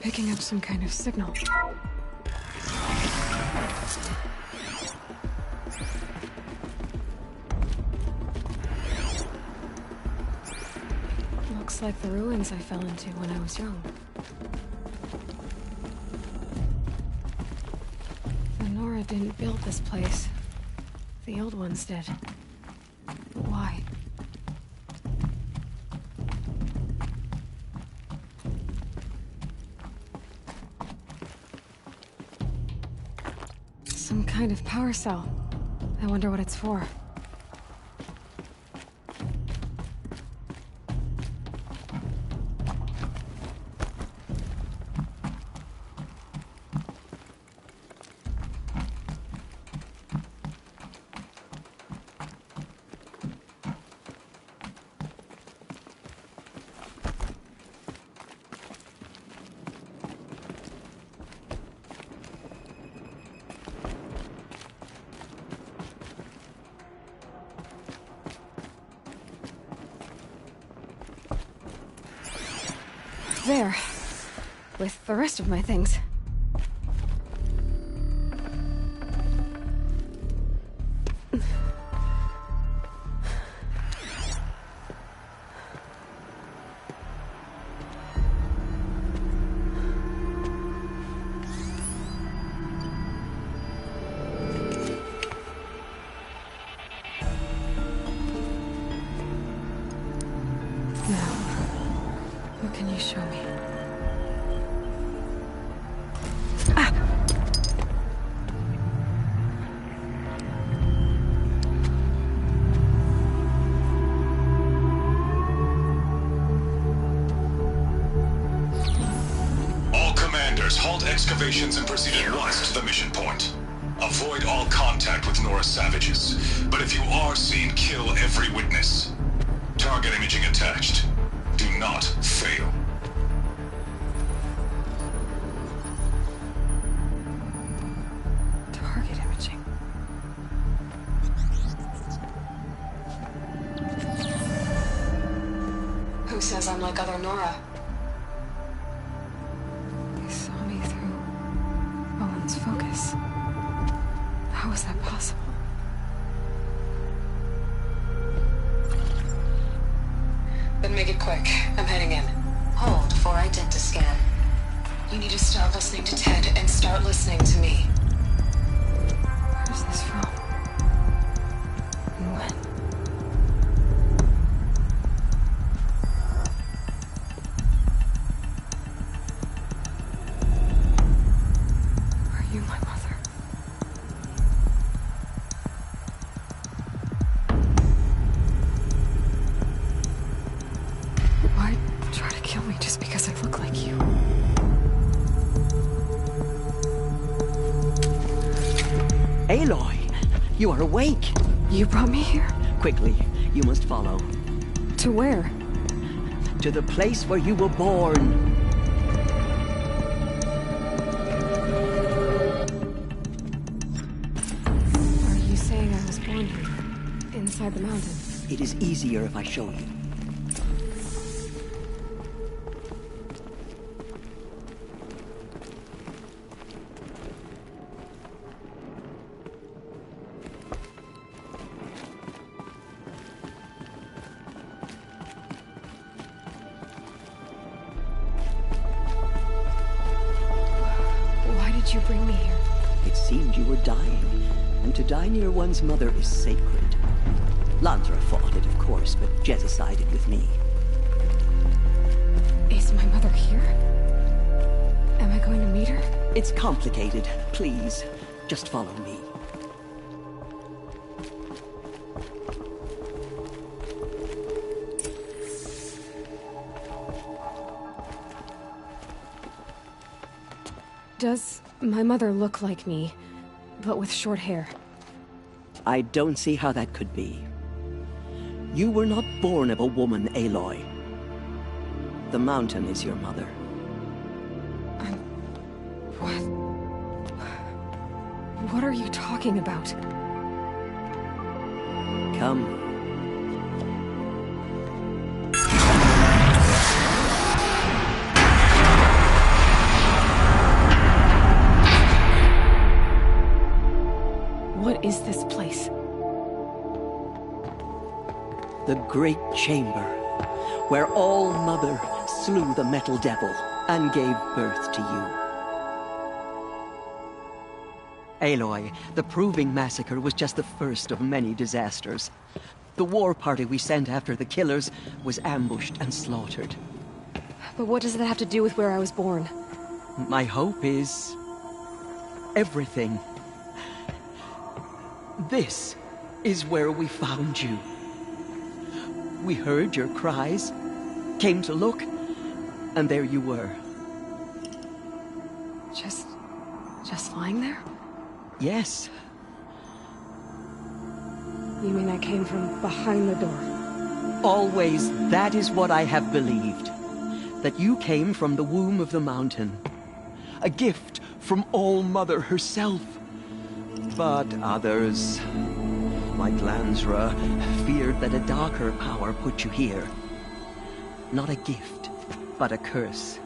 picking up some kind of signal. Looks like the ruins I fell into when I was young. The Nora didn't build this place. The old ones did. Why? Some kind of power cell. I wonder what it's for. There. With the rest of my things. What can you show me? All commanders, halt excavations and proceed at once to the mission point. Avoid all contact with Nora savages, but if you are seen, kill every witness. Target imaging attached. Do not fail. Target imaging. Who says I'm like other Nora? They saw me through Owen's focus. How is that possible? Then make it quick. I'm heading in. Hold for identiscan. You need to stop listening to Ted and start listening to me. Where's this from? And when? Are you my mother? Why try to kill me just because I look like you? Aloy, you are awake. You brought me here? Quickly, you must follow. To where? To the place where you were born. Are you saying I was born here? Inside the mountain? It is easier if I show you. Why did you bring me here? It seemed you were dying, and to die near one's mother is sacred. Lansra fought it, of course, but Jezza sided with me. Is my mother here? Am I going to meet her? It's complicated. Please, just follow me. Does my mother look like me, but with short hair? I don't see how that could be. You were not born of a woman, Aloy. The mountain is your mother. What? What are you talking about? Come. is this place? The Great Chamber, where All-Mother slew the Metal Devil and gave birth to you. Aloy, the Proving Massacre was just the first of many disasters. The war party we sent after the killers was ambushed and slaughtered. But what does that have to do with where I was born? My hope is... everything. This is where we found you. We heard your cries, came to look, and there you were. Just lying there? Yes. You mean I came from behind the door? Always, that is what I have believed. That you came from the womb of the mountain. A gift from All-Mother herself. But others, like Lansra, feared that a darker power put you here. Not a gift, but a curse.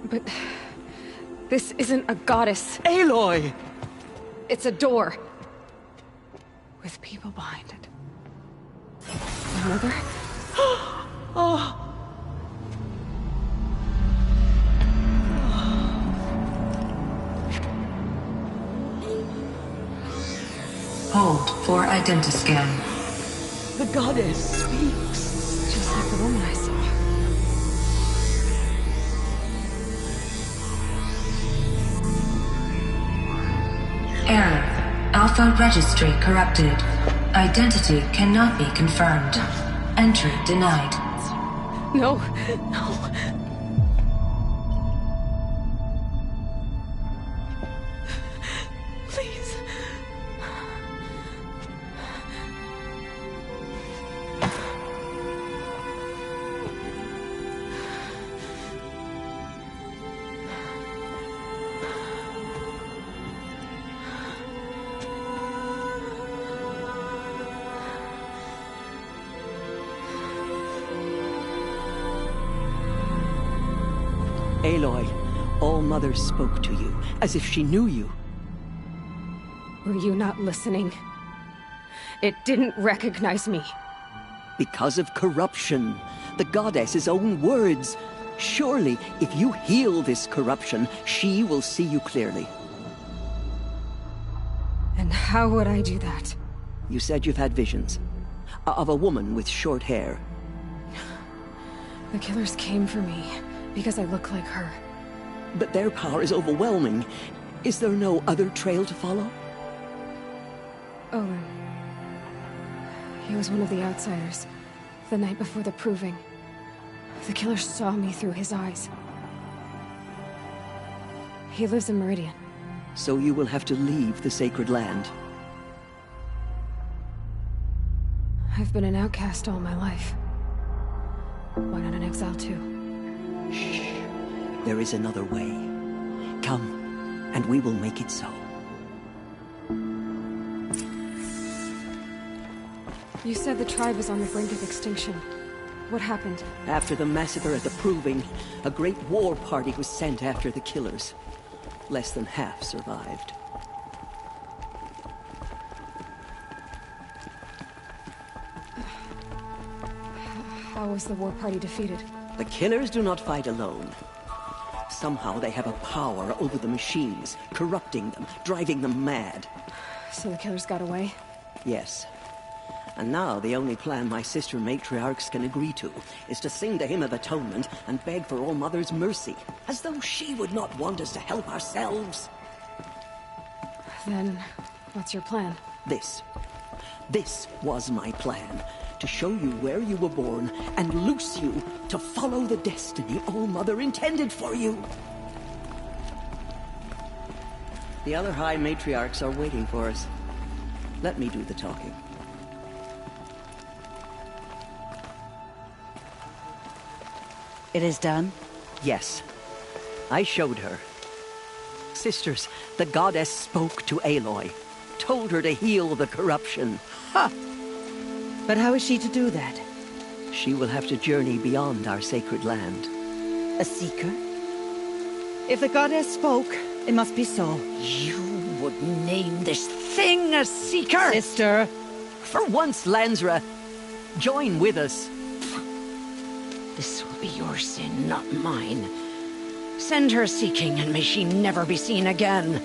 But... this isn't a goddess. Aloy! It's a door. With people behind it. My mother? Oh! Hold for identiscan. The goddess speaks. Just like the woman I saw. Error. Alpha registry corrupted. Identity cannot be confirmed. Entry denied. No, no. Please. Aloy, All-Mother spoke to you, as if she knew you. Were you not listening? It didn't recognize me. Because of corruption. The goddess's own words. Surely, if you heal this corruption, she will see you clearly. And how would I do that? You said you've had visions. Of a woman with short hair. The killers came for me, because I look like her. But their power is overwhelming. Is there no other trail to follow? Olin. He was one of the outsiders. The night before the Proving. The killer saw me through his eyes. He lives in Meridian. So you will have to leave the sacred land. I've been an outcast all my life. Why not an exile too? Shh. There is another way. Come, and we will make it so. You said the tribe was on the brink of extinction. What happened? After the massacre at the Proving, a great war party was sent after the killers. Less than half survived. How was the war party defeated? The killers do not fight alone. Somehow they have a power over the machines, corrupting them, driving them mad. So the killers got away? Yes. And now the only plan my sister matriarchs can agree to is to sing the Hymn of Atonement and beg for All-Mother's mercy, as though she would not want us to help ourselves. Then, what's your plan? This was my plan. To show you where you were born and loose you to follow the destiny All-Mother intended for you. The other High Matriarchs are waiting for us. Let me do the talking. It is done? Yes. I showed her. Sisters, the goddess spoke to Aloy. Told her to heal the corruption. Ha! But how is she to do that? She will have to journey beyond our sacred land. A seeker? If the goddess spoke, it must be so. You would name this thing a Seeker? Sister! For once, Lansra, join with us. This will be your sin, not mine. Send her seeking, and may she never be seen again.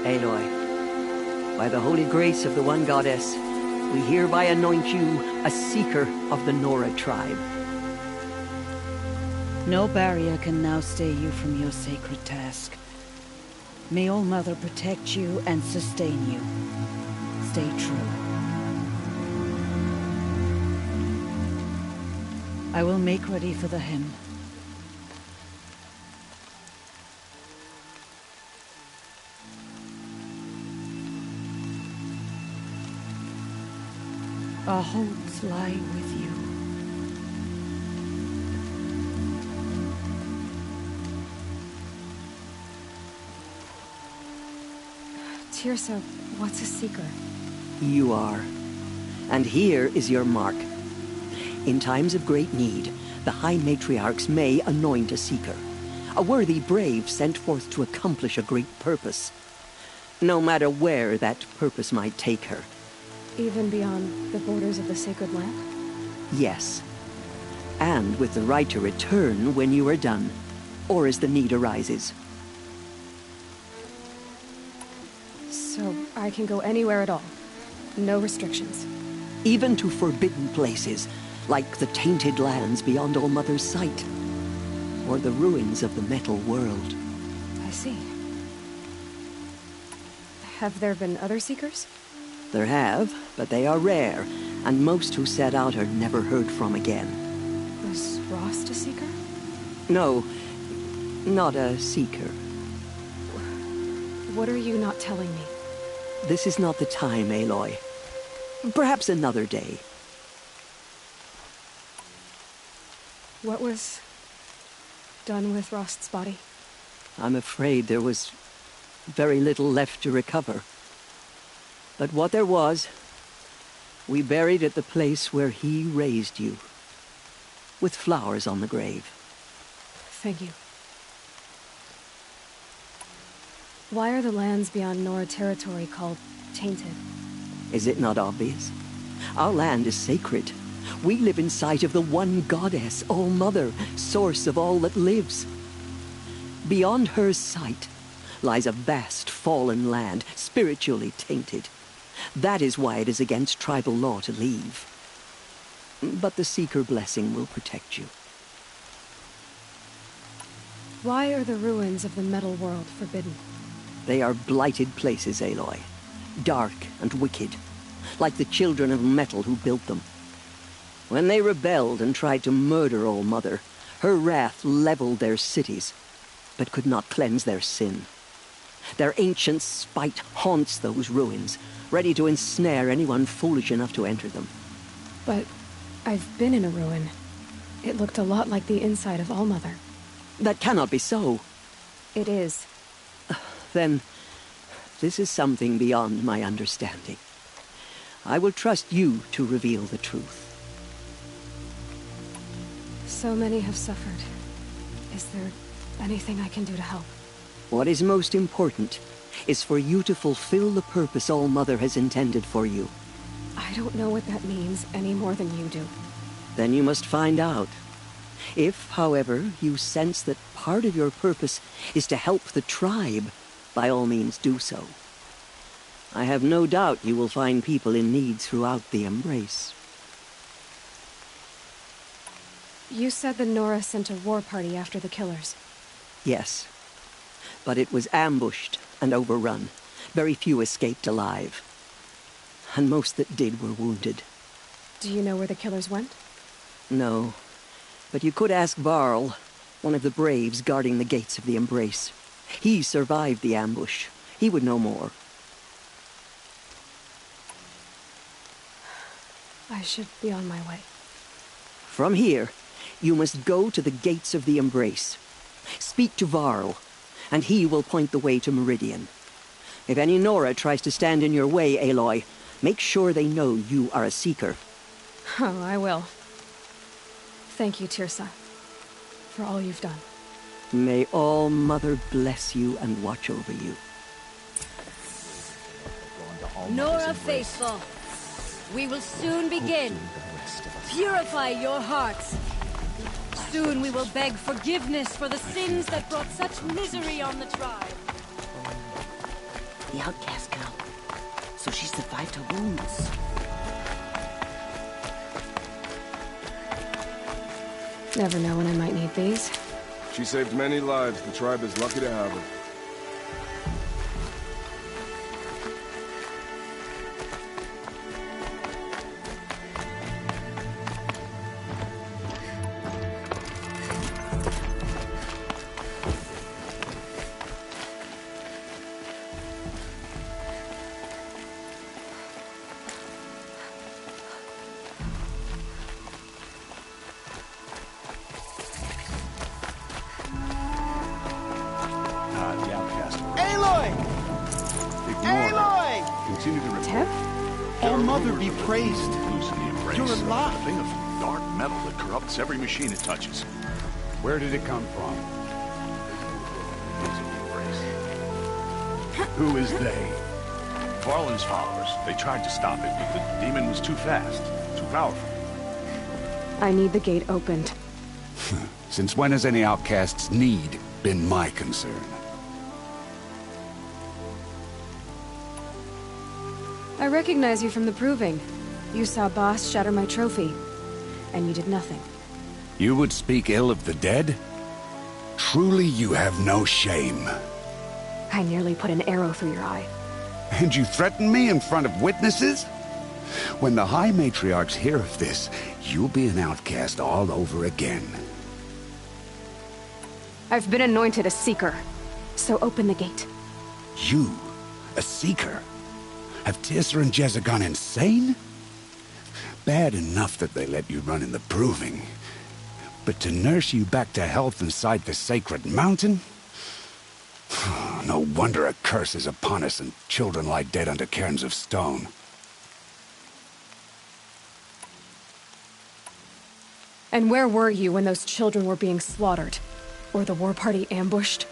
Aloy, by the holy grace of the One Goddess, we hereby anoint you a Seeker of the Nora tribe. No barrier can now stay you from your sacred task. May All Mother protect you and sustain you. Stay true. I will make ready for the hymn. Our hopes lie with you. Teersa, what's a Seeker? You are. And here is your mark. In times of great need, the High Matriarchs may anoint a Seeker. A worthy brave sent forth to accomplish a great purpose. No matter where that purpose might take her. Even beyond the borders of the sacred land? Yes. And with the right to return when you are done, or as the need arises. So I can go anywhere at all? No restrictions? Even to forbidden places, like the tainted lands beyond All Mother's sight. Or the ruins of the metal world. I see. Have there been other Seekers? There have, but they are rare, and most who set out are never heard from again. Was Rost a Seeker? No, not a Seeker. What are you not telling me? This is not the time, Aloy. Perhaps another day. What was done with Rost's body? I'm afraid there was very little left to recover. But what there was, we buried at the place where he raised you, with flowers on the grave. Thank you. Why are the lands beyond Nora territory called tainted? Is it not obvious? Our land is sacred. We live in sight of the One Goddess, All Mother, source of all that lives. Beyond her sight lies a vast fallen land, spiritually tainted. That is why it is against tribal law to leave. But the Seeker blessing will protect you. Why are the ruins of the metal world forbidden? They are blighted places, Aloy. Dark and wicked, like the children of metal who built them. When they rebelled and tried to murder All Mother, her wrath leveled their cities, but could not cleanse their sin. Their ancient spite haunts those ruins, ready to ensnare anyone foolish enough to enter them. But I've been in a ruin. It looked a lot like the inside of All Mother. That cannot be so. It is. Then, this is something beyond my understanding. I will trust you to reveal the truth. So many have suffered. Is there anything I can do to help? What is most important is for you to fulfill the purpose All Mother has intended for you. I don't know what that means any more than you do. Then you must find out. If, however, you sense that part of your purpose is to help the tribe, by all means do so. I have no doubt you will find people in need throughout the Embrace. You said the Nora sent a war party after the killers. Yes. But it was ambushed and overrun. Very few escaped alive. And most that did were wounded. Do you know where the killers went? No. But you could ask Varl, one of the braves guarding the gates of the Embrace. He survived the ambush. He would know more. I should be on my way. From here, you must go to the gates of the Embrace. Speak to Varl, and he will point the way to Meridian. If any Nora tries to stand in your way, Aloy, Make sure they know you are a Seeker. Oh, I will. Thank you, Tirsa, for all you've done. May All Mother bless you and watch over you. Nora Faithful, we will soon begin. Purify your hearts. Soon we will beg forgiveness for the sins that brought such misery on the tribe. The outcast girl. So she survived her wounds. Never know when I might need these. She saved many lives. The tribe is lucky to have her. Be praised. Loosely embraced. You're alive. A thing of dark metal that corrupts every machine it touches. Where did it come from? Loosely embraced. Who is they? Varlin's followers. They tried to stop it, but the demon was too fast, too powerful. I need the gate opened. Since when has any outcast's need been my concern? I recognize you from the Proving. You saw Boss shatter my trophy, and you did nothing. You would speak ill of the dead? Truly you have no shame. I nearly put an arrow through your eye. And you threaten me in front of witnesses? When the High Matriarchs hear of this, you'll be an outcast all over again. I've been anointed a Seeker, so open the gate. You? A Seeker? Have Tirsa and Jezza gone insane? Bad enough that they let you run in the Proving. But to nurse you back to health inside the sacred mountain? No wonder a curse is upon us and children lie dead under cairns of stone. And where were you when those children were being slaughtered? Or the war party ambushed?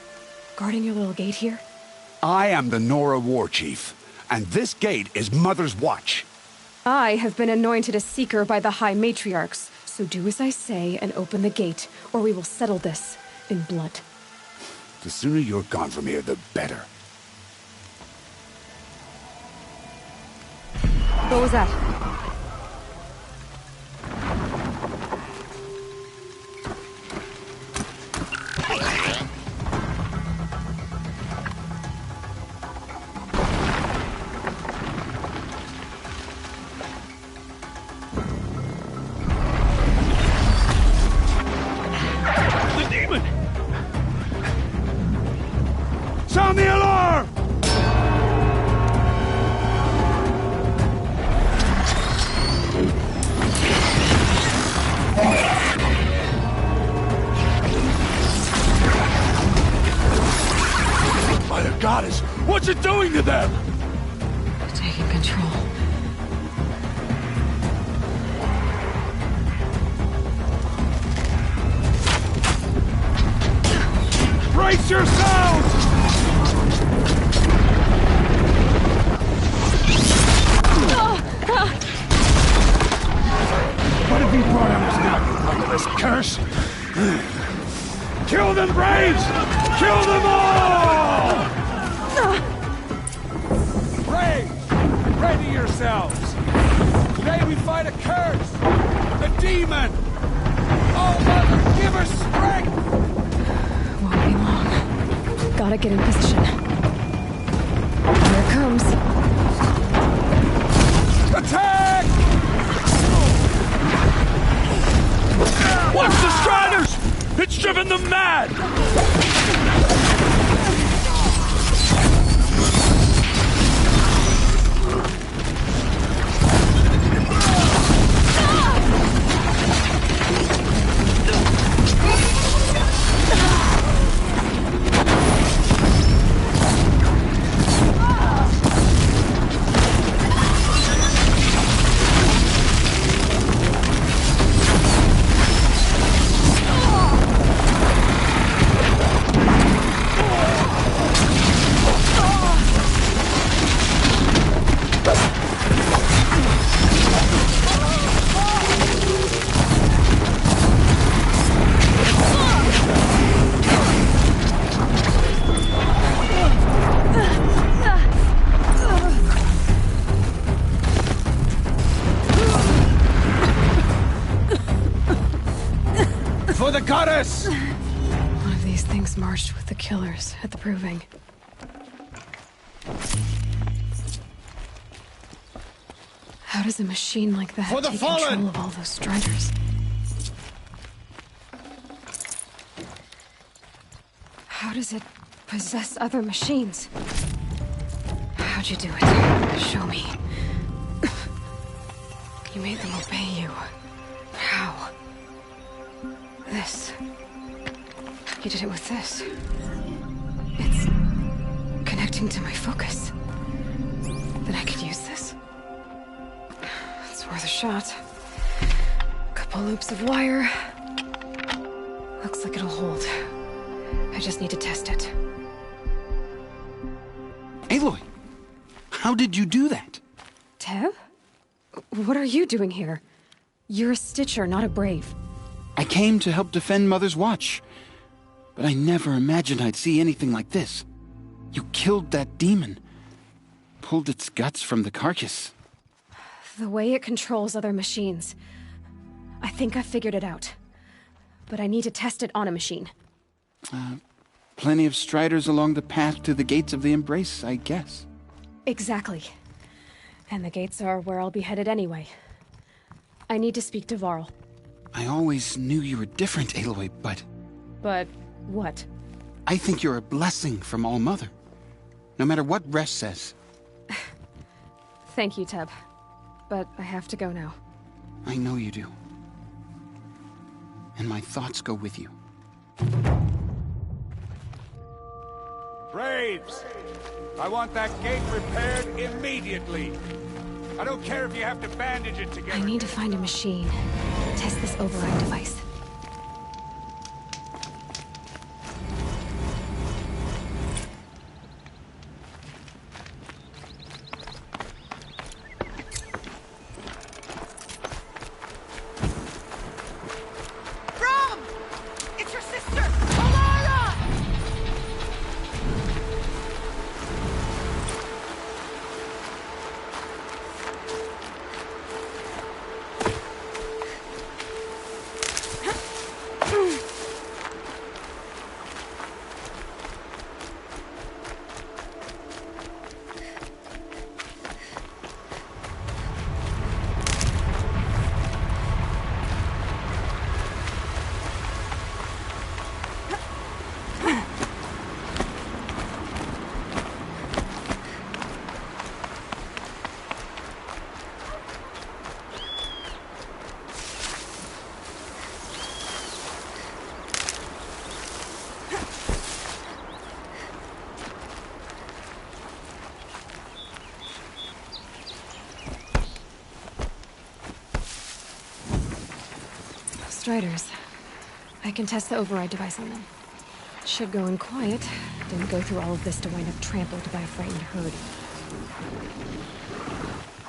Guarding your little gate here? I am the Nora War Chief. And this gate is Mother's watch. I have been anointed a Seeker by the High Matriarchs, so do as I say and open the gate, or we will settle this in blood. The sooner you're gone from here, the better. What was that? Sound the alarm! By the goddess, what's it doing to them? Taking control. Brace yourselves! What have you brought on us now, you motherless curse? Kill them, Braves! Kill them all! Braves, ready yourselves! Today we fight a curse! A demon! Oh, Mother, give her strength! Won't be long. Gotta get in position. Here it comes. Attack! Watch the Striders! It's driven them mad! goddess! One of these things marched with the killers at the Proving. How does a machine like that take control of all those Striders? How does it possess other machines? How'd you do it? Show me. You made them obey you. How? This. You did it with this. It's connecting to my focus. Then I could use this. It's worth a shot. Couple loops of wire. Looks like it'll hold. I just need to test it. Aloy, how did you do that? Teb? What are you doing here? You're a Stitcher, not a Brave. I came to help defend Mother's Watch, but I never imagined I'd see anything like this. You killed that demon, pulled its guts from the carcass. The way it controls other machines. I think I figured it out. But I need to test it on a machine. Plenty of Striders along the path to the gates of the Embrace, I guess. Exactly. And the gates are where I'll be headed anyway. I need to speak to Varl. I always knew you were different, Aloy, but... But what? I think you're a blessing from All-Mother. No matter what Resh says. Thank you, Teb. But I have to go now. I know you do. And my thoughts go with you. Braves! I want that gate repaired immediately. I don't care if you have to bandage it together. I need to find a machine. Test this override device. Rom! It's your sister, Alara! Striders. I can test the override device on them. Should go in quiet. Didn't go through all of this to wind up trampled by a frightened herd.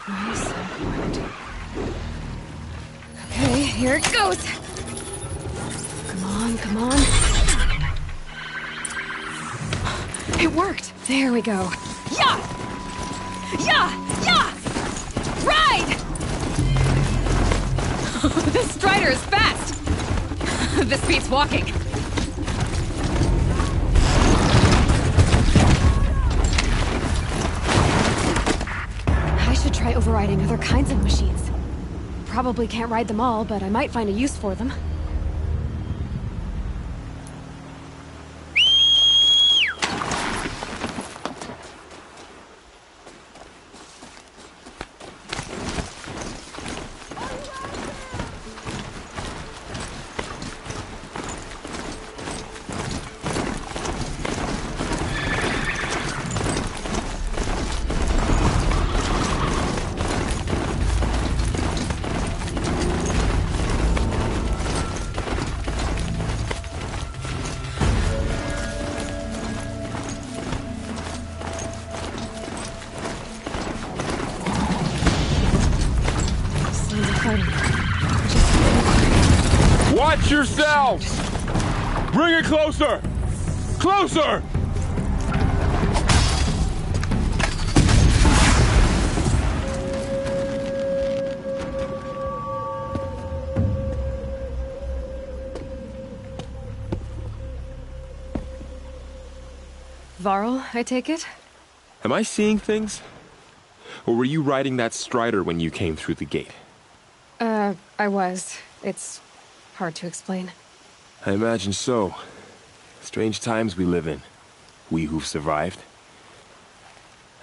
Nice and quiet. Okay, here it goes! Come on, come on. It worked! There we go. Yeah! Yeah! Yeah! Ride! This Strider is fast! This beats walking. I should try overriding other kinds of machines. Probably can't ride them all, but I might find a use for them. Watch yourselves! Bring it closer! Closer! Varl, I take it? Am I seeing things? Or were you riding that Strider when you came through the gate? I was. It's hard to explain. I imagine so. Strange times we live in. We who've survived.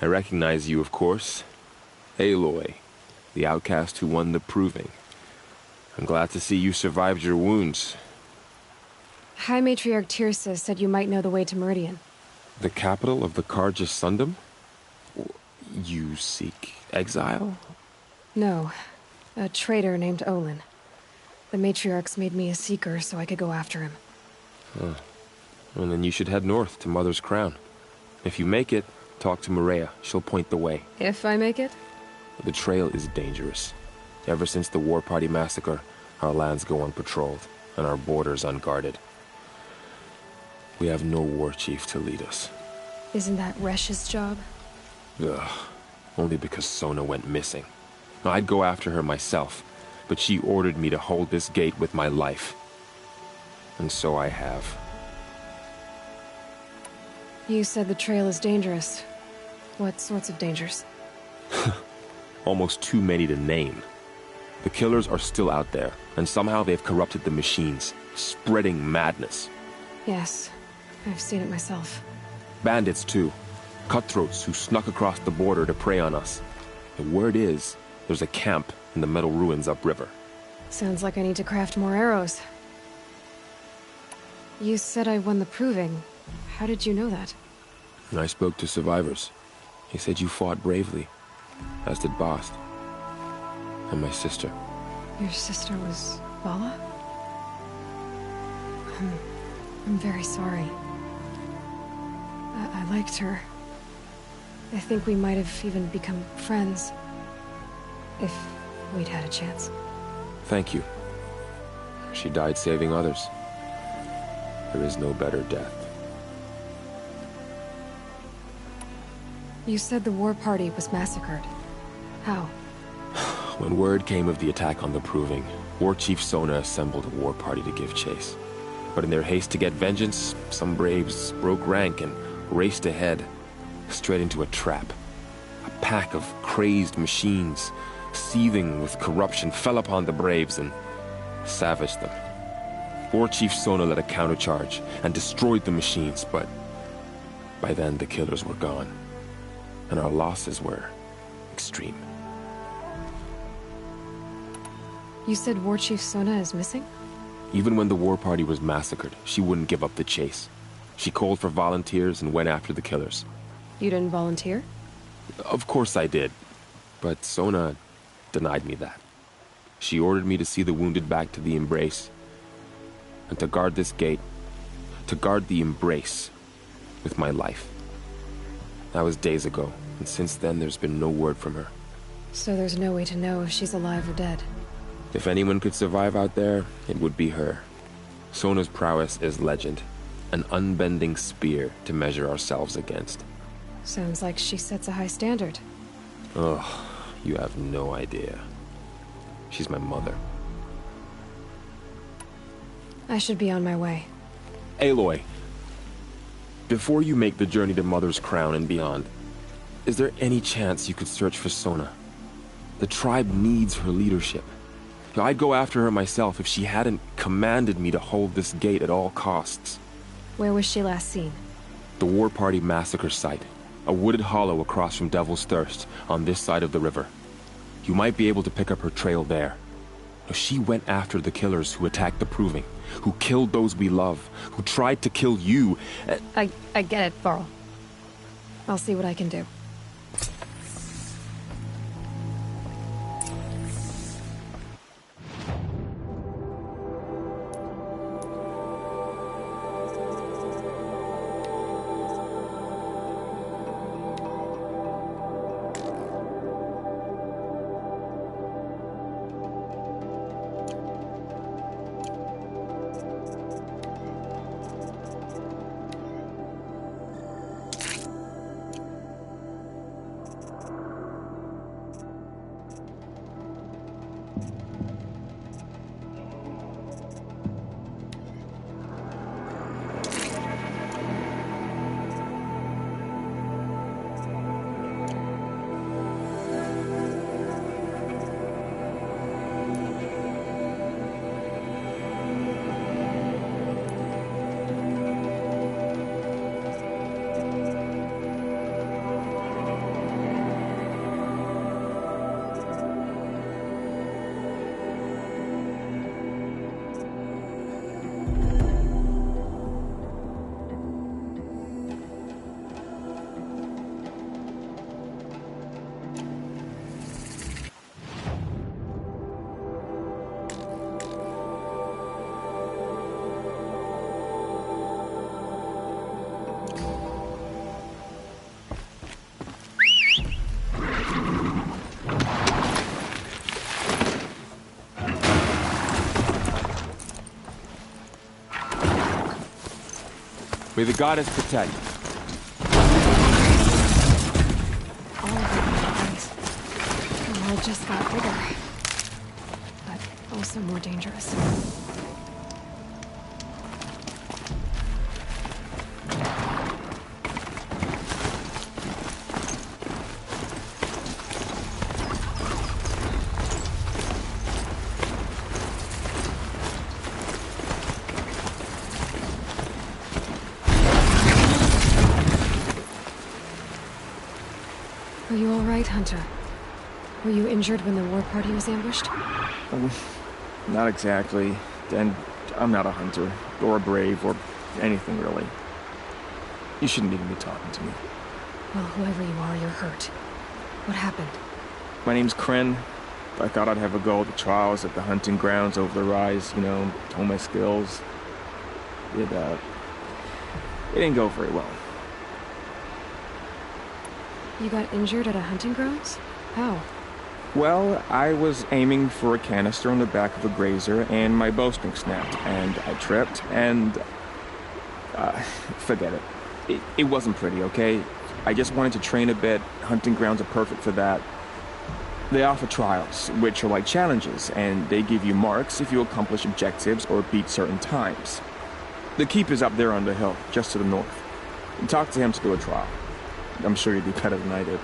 I recognize you, of course. Aloy, the outcast who won the Proving. I'm glad to see you survived your wounds. High Matriarch Tirsa said you might know the way to Meridian. The capital of the Carja Sundom? You seek exile? No. A traitor named Olin. The Matriarchs made me a seeker so I could go after him. Huh. Well, then you should head north to Mother's Crown. If you make it, talk to Maria. She'll point the way. If I make it? The trail is dangerous. Ever since the War Party massacre, our lands go unpatrolled, and our borders unguarded. We have no war chief to lead us. Isn't that Resh's job? Ugh. Only because Sona went missing. I'd go after her myself, but she ordered me to hold this gate with my life. And so I have. You said the trail is dangerous. What sorts of dangers? Almost too many to name. The killers are still out there, and somehow they've corrupted the machines, spreading madness. Yes, I've seen it myself. Bandits, too. Cutthroats who snuck across the border to prey on us. The word is, there's a camp in the metal ruins upriver. Sounds like I need to craft more arrows. You said I won the Proving. How did you know that? I spoke to survivors. He said you fought bravely, as did Bast. And my sister. Your sister was Vala? I'm very sorry. I liked her. I think we might have even become friends. If we'd had a chance. Thank you. She died saving others. There is no better death. You said the war party was massacred. How? When word came of the attack on the Proving, War Chief Sona assembled a war party to give chase. But in their haste to get vengeance, some braves broke rank and raced ahead, straight into a trap. A pack of crazed machines, seething with corruption, fell upon the braves and savaged them. War Chief Sona led a countercharge and destroyed the machines, but by then the killers were gone, and our losses were extreme. You said War Chief Sona is missing? Even when the war party was massacred, she wouldn't give up the chase. She called for volunteers and went after the killers. You didn't volunteer? Of course I did, but Sona denied me that. She ordered me to see the wounded back to the Embrace, and to guard this gate, to guard the Embrace with my life. That was days ago, and since then there's been no word from her. So there's no way to know if she's alive or dead? If anyone could survive out there, it would be her. Sona's prowess is legend, an unbending spear to measure ourselves against. Sounds like she sets a high standard. Ugh, you have no idea. She's my mother. I should be on my way. Aloy, before you make the journey to Mother's Crown and beyond, is there any chance you could search for Sona? The tribe needs her leadership. I'd go after her myself if she hadn't commanded me to hold this gate at all costs. Where was she last seen? The War Party massacre site. A wooded hollow across from Devil's Thirst, on this side of the river. You might be able to pick up her trail there. She went after the killers who attacked the Proving, who killed those we love, who tried to kill you. I get it, Varl. I'll see what I can do. May the goddess protect. All of them, thanks. The world just got bigger. But also more dangerous. Are you all right, Hunter? Were you injured when the war party was ambushed? Not exactly. And I'm not a hunter, or a brave, or anything really. You shouldn't even be talking to me. Well, whoever you are, you're hurt. What happened? My name's Kren. I thought I'd have a go at the trials at the hunting grounds over the rise, you know, hone my skills. It didn't go very well. You got injured at a hunting grounds? How? Well, I was aiming for a canister on the back of a grazer, and my bowstring snapped, and I tripped, and... forget it. It wasn't pretty, okay? I just wanted to train a bit. Hunting grounds are perfect for that. They offer trials, which are like challenges, and they give you marks if you accomplish objectives or beat certain times. The keep is up there on the hill, just to the north. Talk to him to do a trial. I'm sure you'd do better than I did.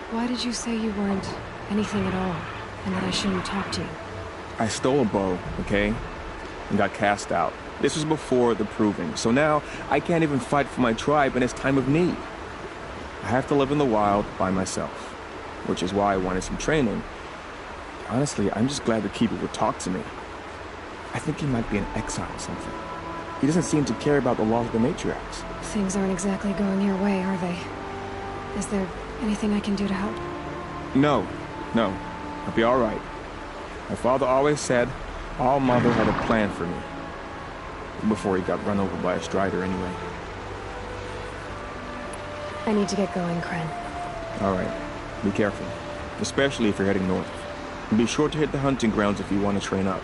Why did you say you weren't anything at all, and that I shouldn't talk to you? I stole a bow, okay? And got cast out. This was before the proving, so now I can't even fight for my tribe in its time of need. I have to live in the wild by myself, which is why I wanted some training. Honestly, I'm just glad the Keeper would talk to me. I think he might be in exile or something. He doesn't seem to care about the laws of the matriarchs. Things aren't exactly going your way, are they? Is there anything I can do to help? No. I'll be all right. My father always said All Mother had a plan for me. Before he got run over by a strider anyway. I need to get going, Kren. All right. Be careful. Especially if you're heading north. And be sure to hit the hunting grounds if you want to train up.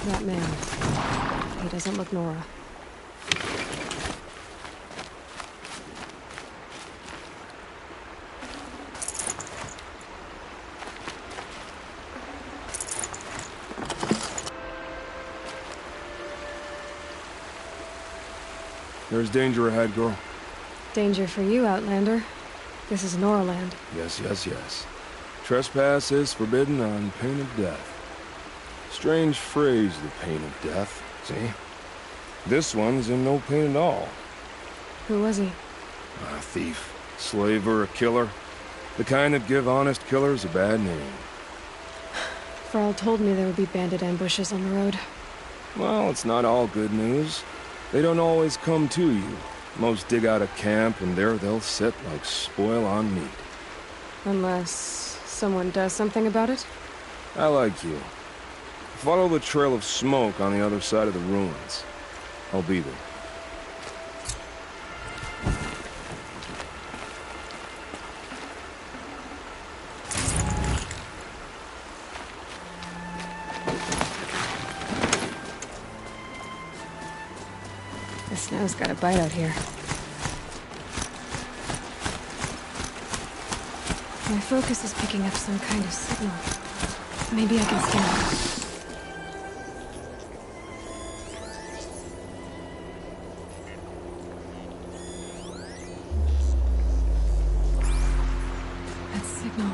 That man. He doesn't look Nora. There's danger ahead, girl. Danger for you, Outlander. This is Noraland. Yes. Trespass is forbidden on pain of death. Strange phrase, the pain of death, see? This one's in no pain at all. Who was he? A thief, slaver, a killer. The kind that give honest killers a bad name. Thrall told me there would be bandit ambushes on the road. Well, it's not all good news. They don't always come to you. Most dig out a camp, and there they'll sit like spoil on meat. Unless someone does something about it? I like you. Follow the trail of smoke on the other side of the ruins. I'll be there. The snow's got a bite out here. My focus is picking up some kind of signal. Maybe I can scan it. That signal.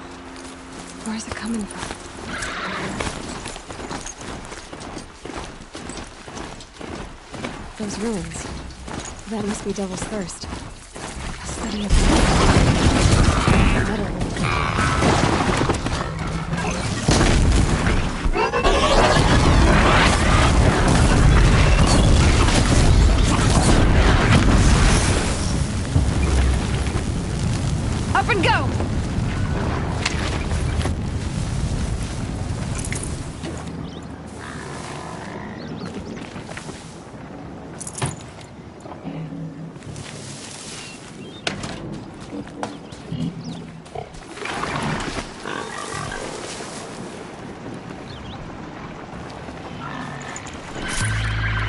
Where is it coming from? Those ruins. That must be Devil's Thirst. A study of the metal. Up and go!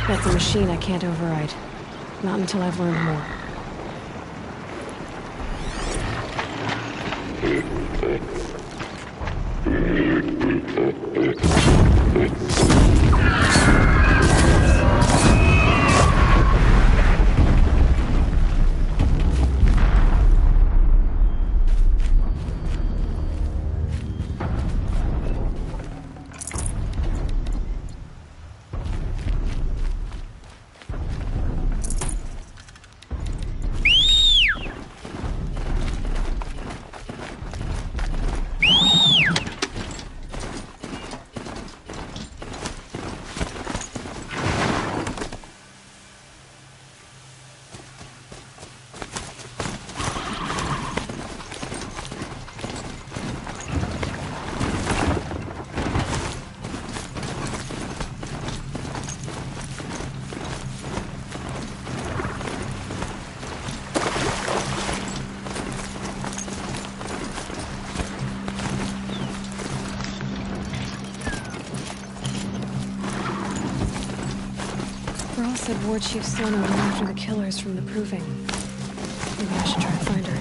That's a machine I can't override. Not until I've learned more. Thrall said War Chief Sona went after the killers from the Proving. Maybe I should try to find her.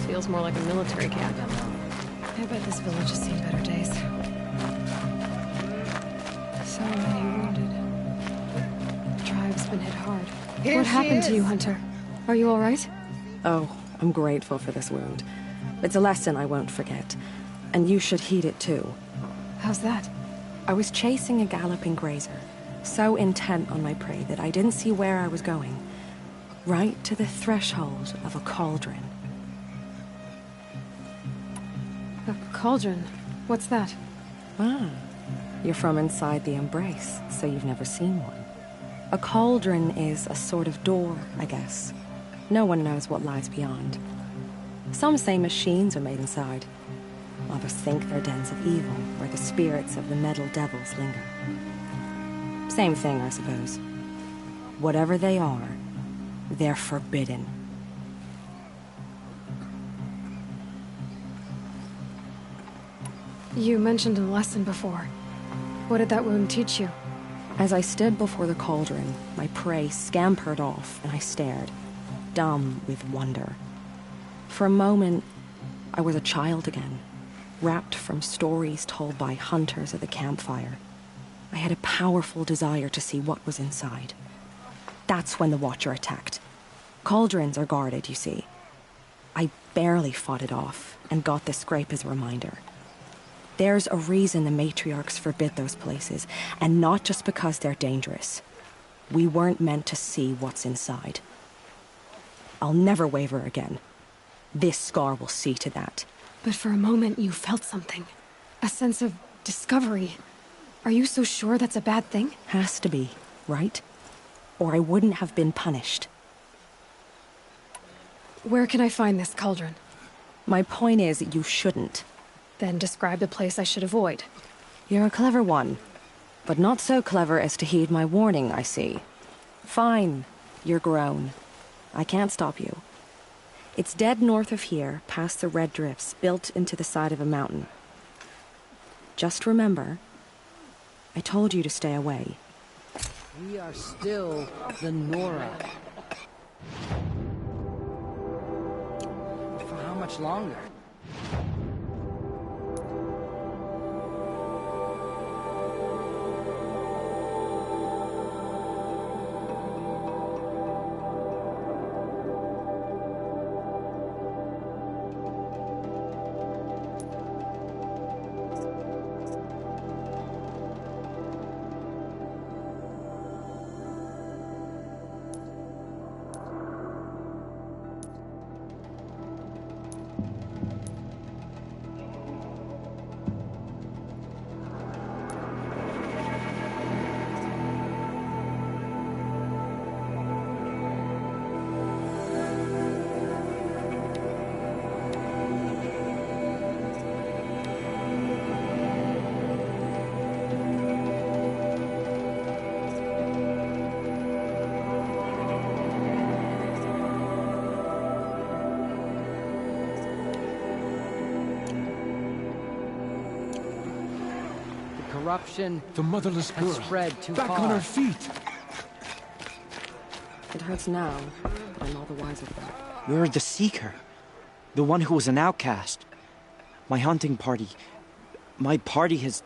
Feels more like a military camp. I bet this village has seen better days. So many wounded. The tribe's been hit hard. What happened to you, Hunter? Are you all right? Oh, I'm grateful for this wound. It's a lesson I won't forget. And you should heed it too. How's that? I was chasing a galloping grazer, so intent on my prey that I didn't see where I was going. Right to the threshold of a cauldron. A cauldron? What's that? Ah, you're from inside the Embrace, so you've never seen one. A cauldron is a sort of door, I guess. No one knows what lies beyond. Some say machines are made inside. Others think they're dens of evil, where the spirits of the metal devils linger. Same thing, I suppose. Whatever they are, they're forbidden. You mentioned a lesson before. What did that wound teach you? As I stood before the cauldron, my prey scampered off, and I stared, dumb with wonder. For a moment, I was a child again, wrapped from stories told by hunters at the campfire. I had a powerful desire to see what was inside. That's when the Watcher attacked. Cauldrons are guarded, you see. I barely fought it off, and got this scrape as a reminder. There's a reason the matriarchs forbid those places, and not just because they're dangerous. We weren't meant to see what's inside. I'll never waver again. This scar will see to that. But for a moment you felt something. A sense of discovery. Are you so sure that's a bad thing? Has to be, right? Or I wouldn't have been punished. Where can I find this cauldron? My point is, you shouldn't. Then describe the place I should avoid. You're a clever one. But not so clever as to heed my warning, I see. Fine. You're grown. I can't stop you. It's dead north of here, past the red drifts, built into the side of a mountain. Just remember, I told you to stay away. We are still the Nora. For how much longer? Corruption. The motherless girl. Has spread too Back far. on her feet. It hurts now, but I'm all the wiser for it. You're the Seeker. The one who was an outcast. My hunting party. My party has...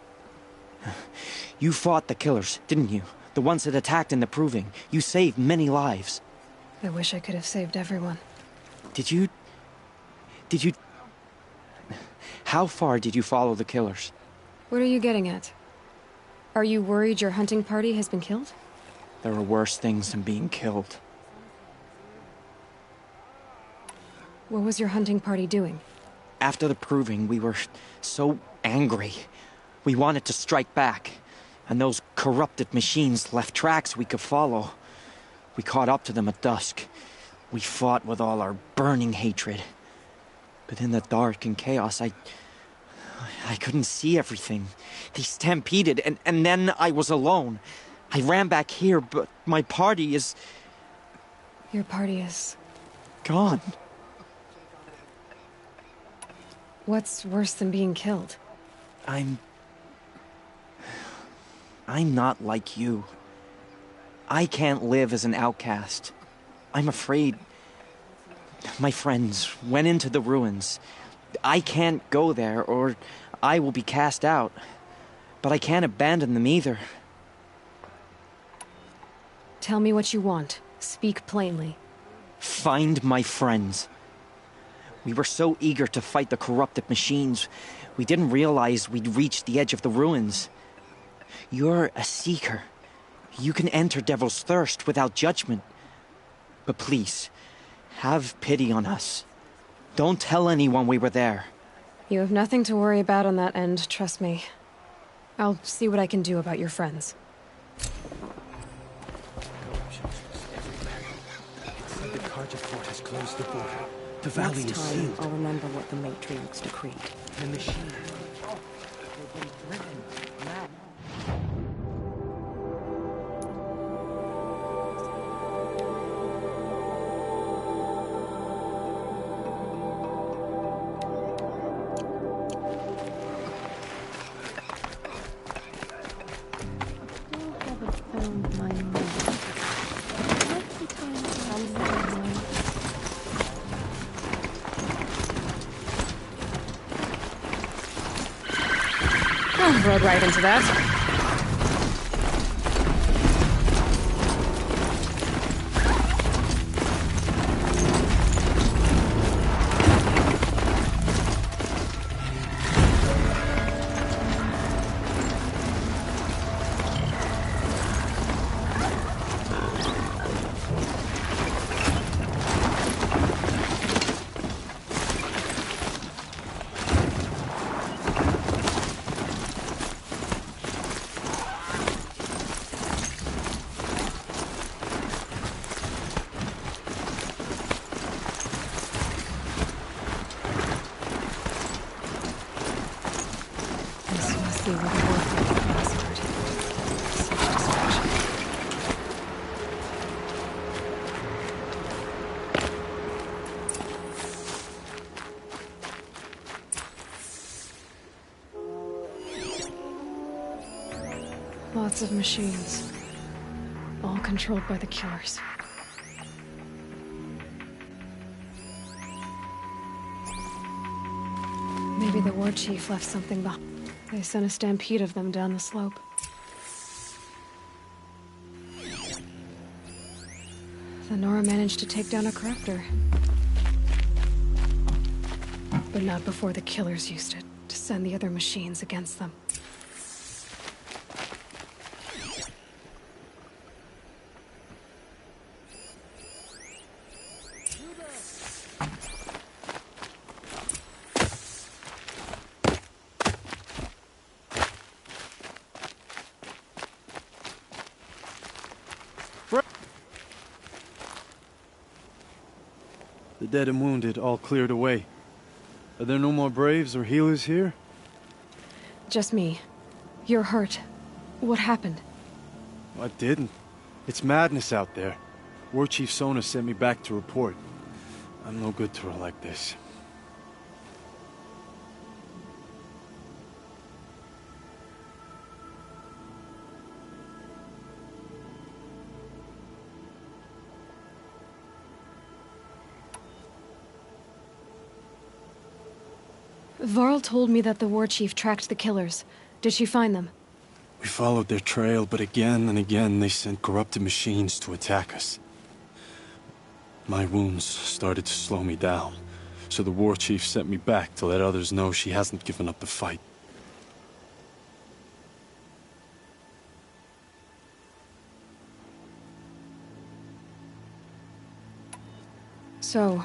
You fought the killers, didn't you? The ones that attacked in the Proving. You saved many lives. I wish I could have saved everyone. Did you... How far did you follow the killers? What are you getting at? Are you worried your hunting party has been killed? There are worse things than being killed. What was your hunting party doing? After the Proving, we were so angry. We wanted to strike back. And those corrupted machines left tracks we could follow. We caught up to them at dusk. We fought with all our burning hatred. But in the dark and chaos, I couldn't see everything. They stampeded, and then I was alone. I ran back here, but my party is... Your party is... gone. What's worse than being killed? I'm not like you. I can't live as an outcast. I'm afraid... My friends went into the ruins. I can't go there, or I will be cast out. But I can't abandon them either. Tell me what you want. Speak plainly. Find my friends. We were so eager to fight the corrupted machines, we didn't realize we'd reached the edge of the ruins. You're a Seeker. You can enter Devil's Thirst without judgment. But please, have pity on us. Don't tell anyone we were there. You have nothing to worry about on that end, trust me. I'll see what I can do about your friends. The Carja fort has closed the border. The valley Next is time, sealed. I'll remember what the Matriarchs decreed. The machine. They've been driven mad. Rode right into that. They were the warfare massacred. Such destruction. Lots of machines. All controlled by the killers. Maybe the war chief left something behind. They sent a stampede of them down the slope. The Nora managed to take down a corruptor. But not before the killers used it to send the other machines against them. The dead and wounded all cleared away. Are there no more Braves or healers here? Just me. You're hurt. What happened? I didn't. It's madness out there. War Chief Sona sent me back to report. I'm no good to her like this. Varl told me that the war chief tracked the killers. Did she find them? We followed their trail, but again and again they sent corrupted machines to attack us. My wounds started to slow me down, so the war chief sent me back to let others know she hasn't given up the fight. So,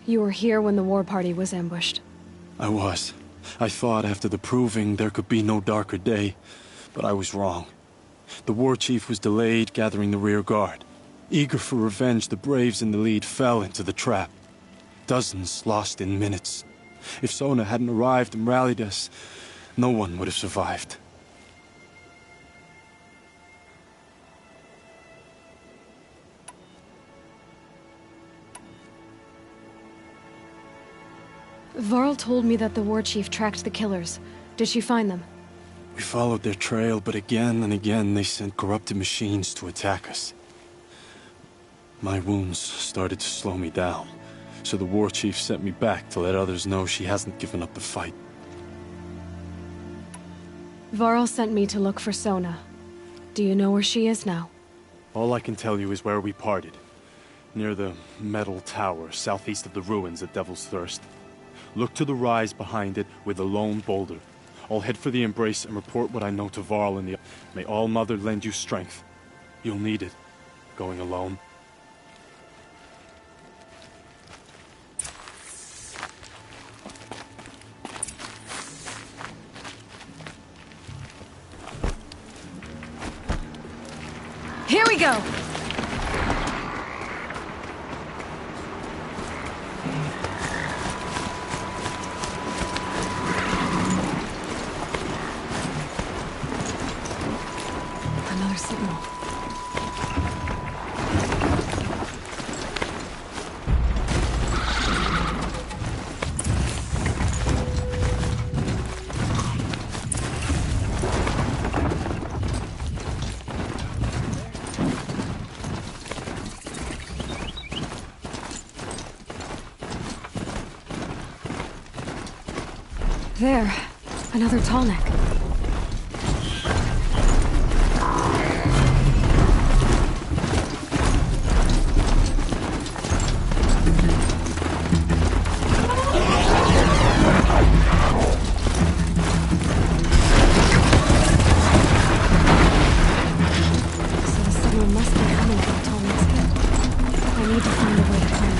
you were here when the war party was ambushed? I was. I thought after the proving there could be no darker day, but I was wrong. The war chief was delayed gathering the rear guard. Eager for revenge, the Braves in the lead fell into the trap. Dozens lost in minutes. If Sona hadn't arrived and rallied us, no one would have survived. Varl told me that the war chief tracked the killers. Did she find them? We followed their trail, but again and again they sent corrupted machines to attack us. My wounds started to slow me down, so the war chief sent me back to let others know she hasn't given up the fight. Varl sent me to look for Sona. Do you know where she is now? All I can tell you is where we parted. Near the metal tower, southeast of the ruins at Devil's Thirst. Look to the rise behind it with a lone boulder. I'll head for the Embrace and report what I know to Varl and the... May All Mother lend you strength. You'll need it, going alone. Here we go! Another signal. There. Another tall neck. So the signal must be coming from tall neck's head. I need to find a way to find it.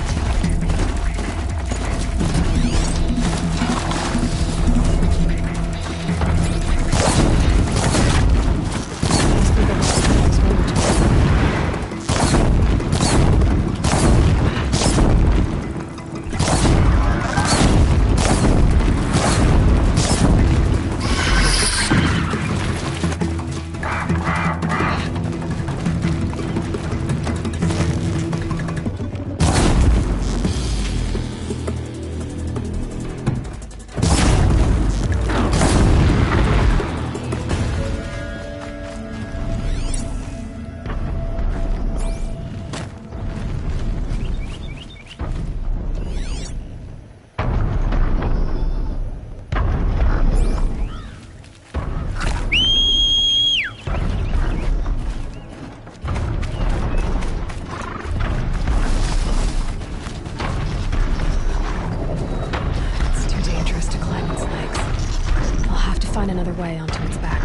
to find another way onto its back.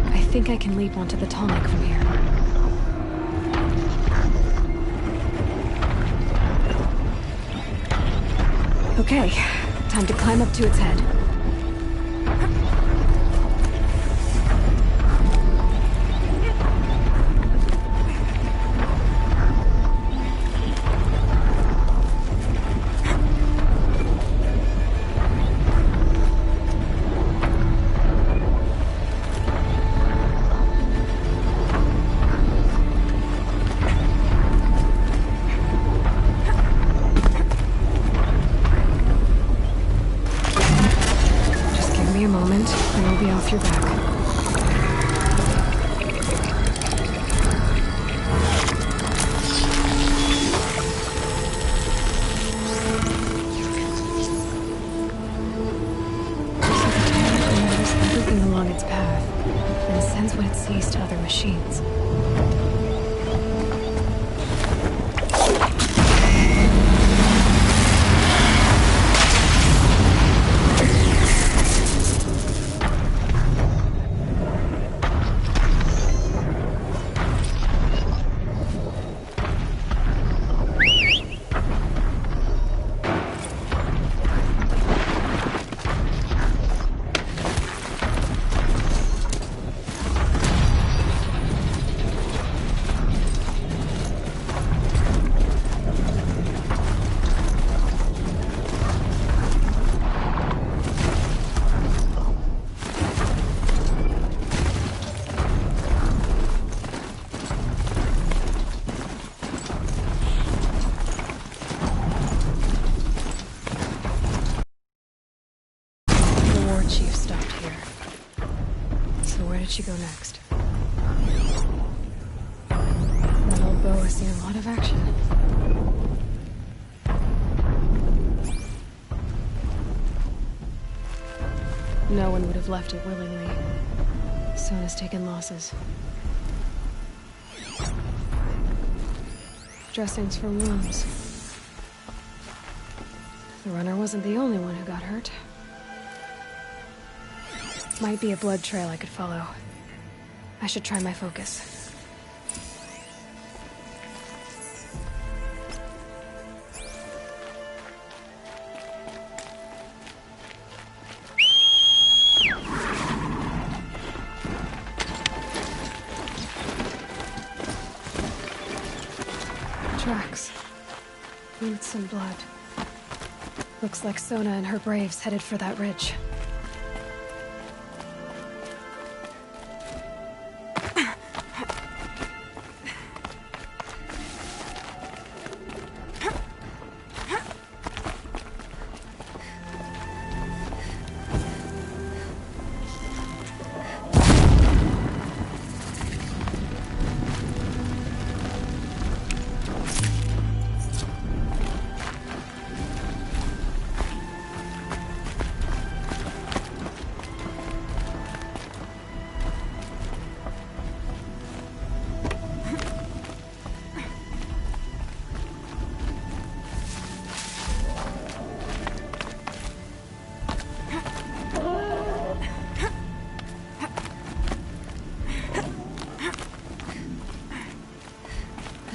I think I can leap onto the tonic from here. Okay, time to climb up to its head. Your back. Everything along its path and sends what it sees to other machines. She go next? That old bow has seen a lot of action. No one would have left it willingly. Sona's taken losses. Dressings from wounds. The runner wasn't the only one who got hurt. Might be a blood trail I could follow. I should try my focus. Tracks. Boots and blood. Looks like Sona and her braves headed for that ridge.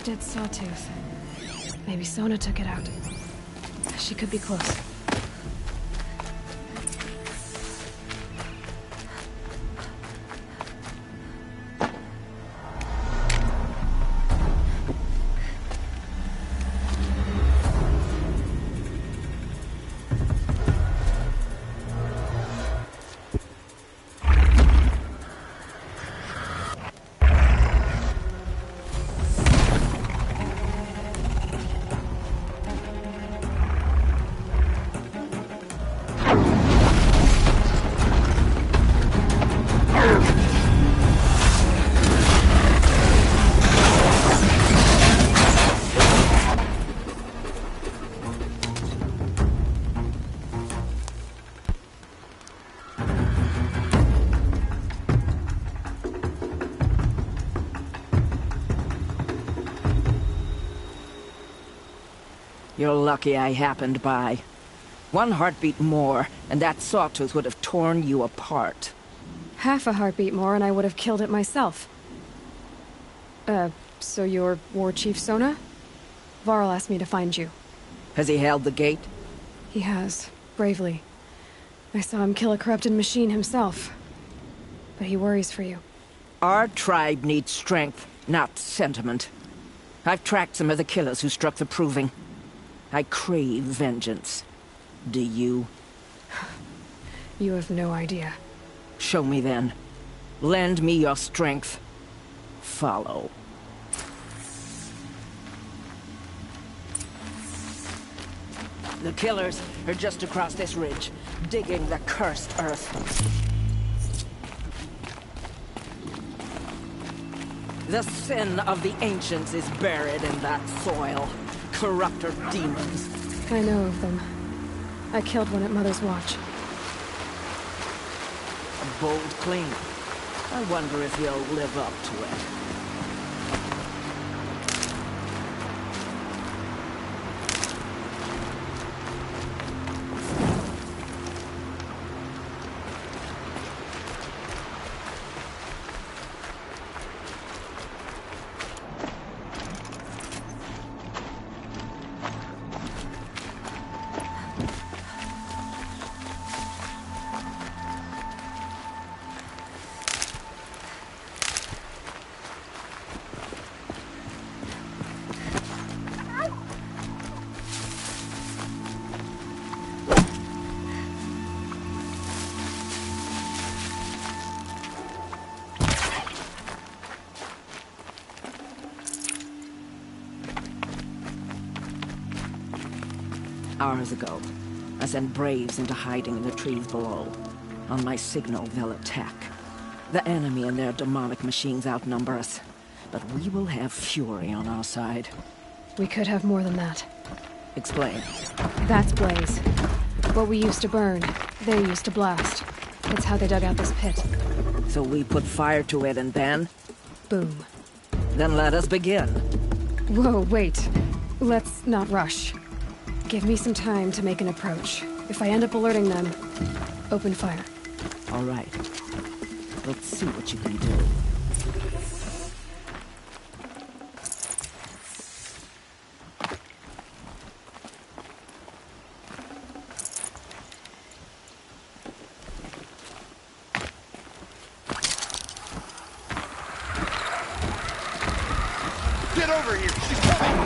Dead sawtooth. Maybe Sona took it out. She could be close. You're lucky I happened by. One heartbeat more, and that sawtooth would have torn you apart. Half a heartbeat more and I would have killed it myself. So you're War Chief Sona? Varl asked me to find you. Has he held the gate? He has, bravely. I saw him kill a corrupted machine himself. But he worries for you. Our tribe needs strength, not sentiment. I've tracked some of the killers who struck the Proving. I crave vengeance. Do you? You have no idea. Show me then. Lend me your strength. Follow. The killers are just across this ridge, digging the cursed earth. The sin of the ancients is buried in that soil. Corrupter demons. I know of them. I killed one at Mother's Watch. A bold claim. I wonder if you'll live up to it. Hours ago, I sent Braves into hiding in the trees below. On my signal, they'll attack. The enemy and their demonic machines outnumber us, but we will have fury on our side. We could have more than that. Explain. That's Blaze. What we used to burn, they used to blast. That's how they dug out this pit. So we put fire to it and then? Boom. Then let us begin. Whoa, wait. Let's not rush. Give me some time to make an approach. If I end up alerting them, open fire. All right. Let's see what you can do. Get over here! She's coming!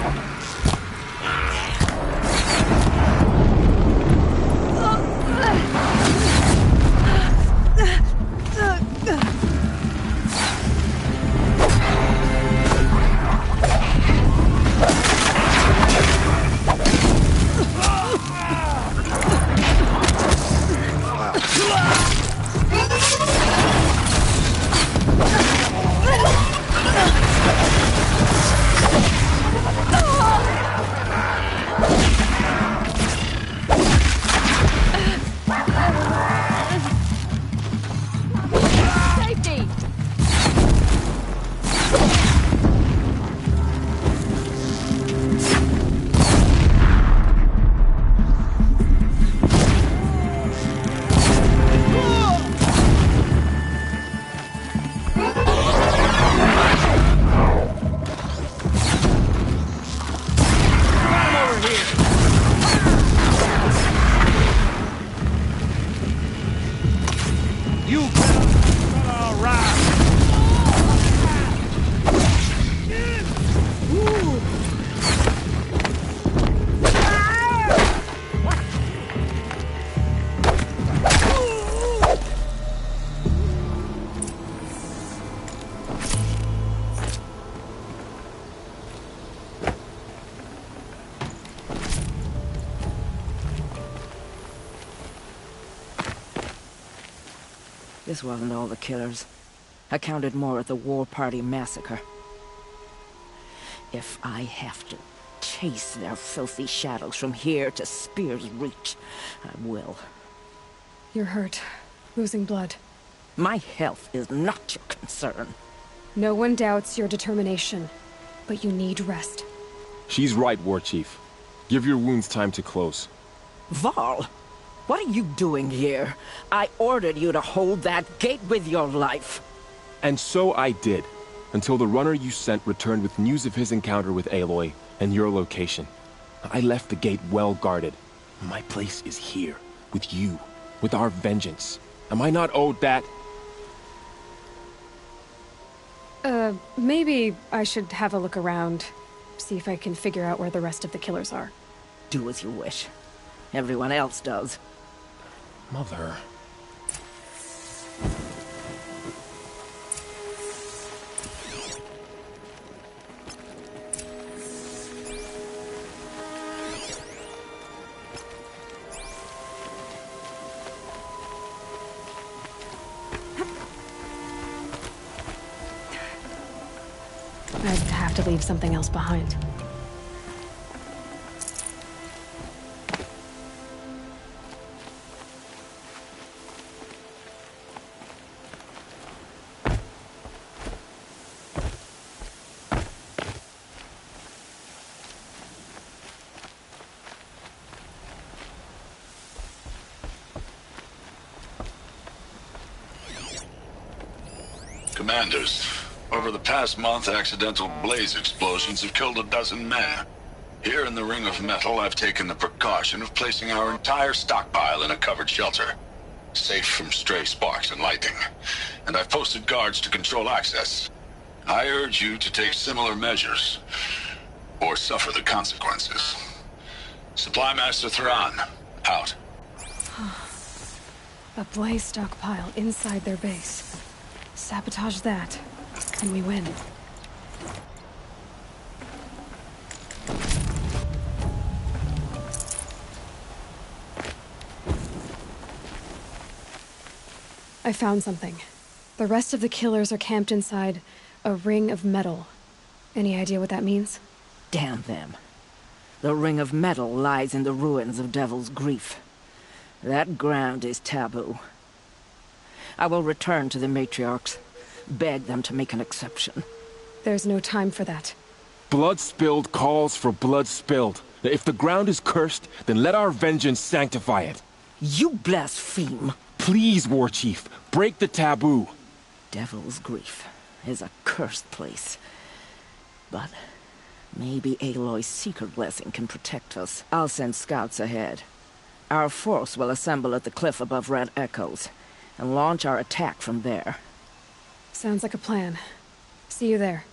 This wasn't all the killers. I counted more at the War Party massacre. If I have to chase their filthy shadows from here to Spear's Reach, I will. You're hurt. Losing blood. My health is not your concern. No one doubts your determination, but you need rest. She's right, War Chief. Give your wounds time to close. Varl, what are you doing here? I ordered you to hold that gate with your life. And so I did, until the runner you sent returned with news of his encounter with Aloy and your location. I left the gate well guarded. My place is here, with you, with our vengeance. Am I not owed that? Maybe I should have a look around, see if I can figure out where the rest of the killers are. Do as you wish. Everyone else does. Mother... I'd have to leave something else behind. Commanders, over the past month, accidental blaze explosions have killed a dozen men. Here in the Ring of Metal, I've taken the precaution of placing our entire stockpile in a covered shelter, safe from stray sparks and lightning. And I've posted guards to control access. I urge you to take similar measures, or suffer the consequences. Supply Master Thran, out. A blaze stockpile inside their base. Sabotage that, and we win. I found something. The rest of the killers are camped inside a ring of metal. Any idea what that means? Damn them. The Ring of Metal lies in the ruins of Devil's Grief. That ground is taboo. I will return to the matriarchs, beg them to make an exception. There's no time for that. Blood spilled calls for blood spilled. If the ground is cursed, then let our vengeance sanctify it. You blaspheme. Please, War Chief, break the taboo. Devil's Grief is a cursed place. But maybe Aloy's secret blessing can protect us. I'll send scouts ahead. Our force will assemble at the cliff above Red Echoes and launch our attack from there. Sounds like a plan. See you there.